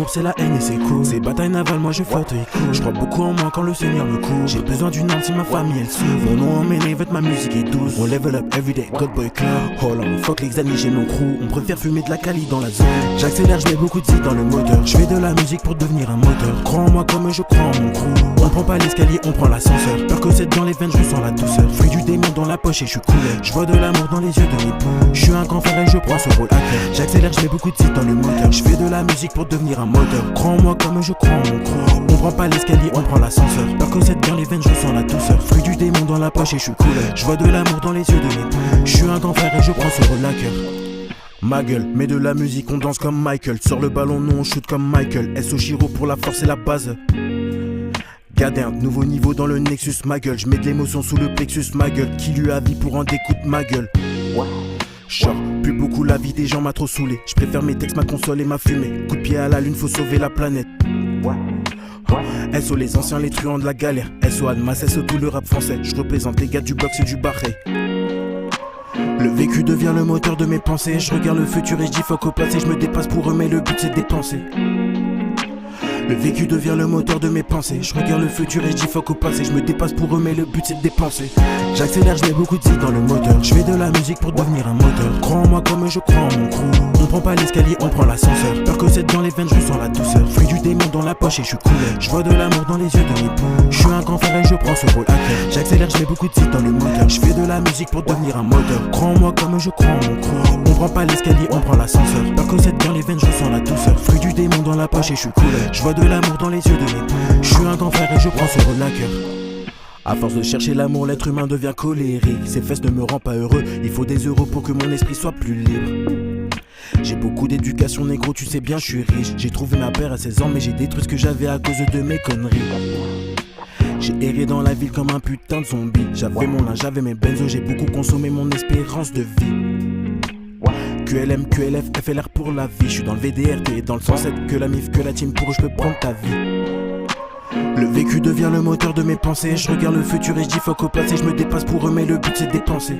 l'amour c'est la haine et c'est cool. Ces batailles navales moi je fauteuil cool. Je crois beaucoup en moi quand le Seigneur me couvre. J'ai besoin d'une âme si ma famille elle s'ouvre. Mon nom emmêlé veut ma musique est douce. On level up everyday, God boy clear. Hold on, fuck les amis j'ai mon crew. On préfère fumer de la cali dans la zone. J'accélère, je mets beaucoup de zik dans le moteur. Je fais de la musique pour devenir un moteur. Crois en moi comme je crois en mon crew. On prend pas l'escalier, on prend l'ascenseur. Peur que c'est dans les veines, je sens la douceur. Fruit du démon dans la poche et je suis coulé. Je vois de l'amour dans les yeux de mes poux. Je suis un grand frère et je prends ce rôle à cœur. J'accélère, je mets beaucoup de zik dans le moteur. Je fais de la musique pour devenir un moteur. Crois en moi comme je crois en mon crew. On prend pas l'escalier, on prend l'ascenseur. Peur que c'est dans les veines, je sens la douceur. Fruit du démon dans la poche et je suis coulé. Je vois de l'amour dans les yeux de mes poux. Je suis un grand frère et je prends ce rôle à cœur. Ma gueule, mets de la musique, on danse comme Michael. Sors le ballon, nous on shoot comme Michael. SO Shiro pour la force et la base. Gadin, nouveau niveau dans le Nexus, ma gueule. Je mets de l'émotion sous le plexus, ma gueule. Qui lui a vie pour en découte, ma gueule. Genre, plus beaucoup la vie des gens m'a trop saoulé. Je préfère mes textes, ma console et ma fumée. Coup de pied à la lune, faut sauver la planète. SO les anciens, les truands de la galère. SO Almas, SO tout le rap français. Je représente les gars du box et du barré. Le vécu devient le moteur de mes pensées. Je regarde le futur et je dis fuck au passé. Je me dépasse pour eux mais le but c'est de dépenser. Le vécu devient le moteur de mes pensées. Je regarde le futur et je dis fuck au passé. Je me dépasse pour eux mais le but c'est de dépenser. J'accélère, je mets beaucoup de zik dans le moteur. Je fais de la musique pour devenir un moteur. Crois en moi comme je crois en mon crew. On prend pas l'escalier, on prend l'ascenseur. Peur que c'est dans les veines, je sens la douceur. Fruit du démon dans la poche et je suis coulé. Je vois de l'amour dans les yeux de mes poux. Je suis un grand frère et je prends ce rôle à cœur. J'accélère, je mets beaucoup de zik dans le moteur. Je fais de la musique pour devenir un moteur. Crois en moi comme je crois en mon crew. On prend pas l'escalier, on prend l'ascenseur. Peur que c'est dans les veines, je sens la douceur. Fruit du démon dans la poche et je suis coulé. Je vois de l'amour dans les yeux de mes poux. Je suis un grand frère et je prends ce rôle à cœur. À force de chercher l'amour, l'être humain devient colérique. Ses fesses ne me rendent pas heureux. Il faut des euros pour que mon esprit soit plus libre. J'ai beaucoup d'éducation négro, tu sais bien je suis riche. J'ai trouvé ma paire à 16 ans mais j'ai détruit ce que j'avais à cause de mes conneries. J'ai erré dans la ville comme un putain de zombie. J'avais mon linge, j'avais mes benzos, j'ai beaucoup consommé mon espérance de vie. QLM, QLF, FLR pour la vie. Je suis dans le VDR, t'es dans le 107. Que la MIF, que la team, pour eux je peux prendre ta vie. Le vécu devient le moteur de mes pensées. Je regarde le futur et je dis fuck au passé. Je me dépasse pour eux mais le but c'est de dépenser.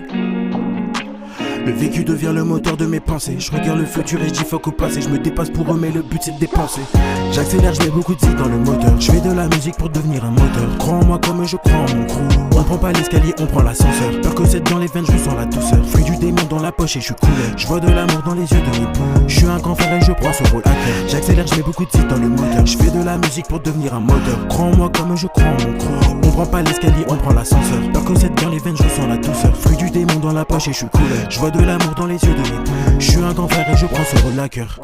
Le vécu devient le moteur de mes pensées. Je regarde le futur et je dis fuck au passé. Je me dépasse pour eux mais le but c'est de dépenser. J'accélère, je mets beaucoup de zik dans le moteur. Je fais de la musique pour devenir un moteur. Crois en moi comme je crois en mon crew. On prend pas l'escalier, on prend l'ascenseur. Peur que c'est dans les veines, je sens la douceur. Fruit du démon dans la poche et je suis coulé. Je vois de l'amour dans les yeux de mes poux. Je suis un grand frère et je prends ce rôle à cœur. J'accélère, je mets beaucoup de zik dans le moteur. Je fais de la musique pour devenir un moteur. Crois en moi comme je crois en mon crew. On prend pas l'escalier, on prend l'ascenseur. Peur que c'est dans les veines, je sens la douceur. Fruit du démon dans la poche et je suis coulé. Je vois de l'amour dans les yeux de mes poux. Je suis un grand frère et je prends ce rôle à cœur.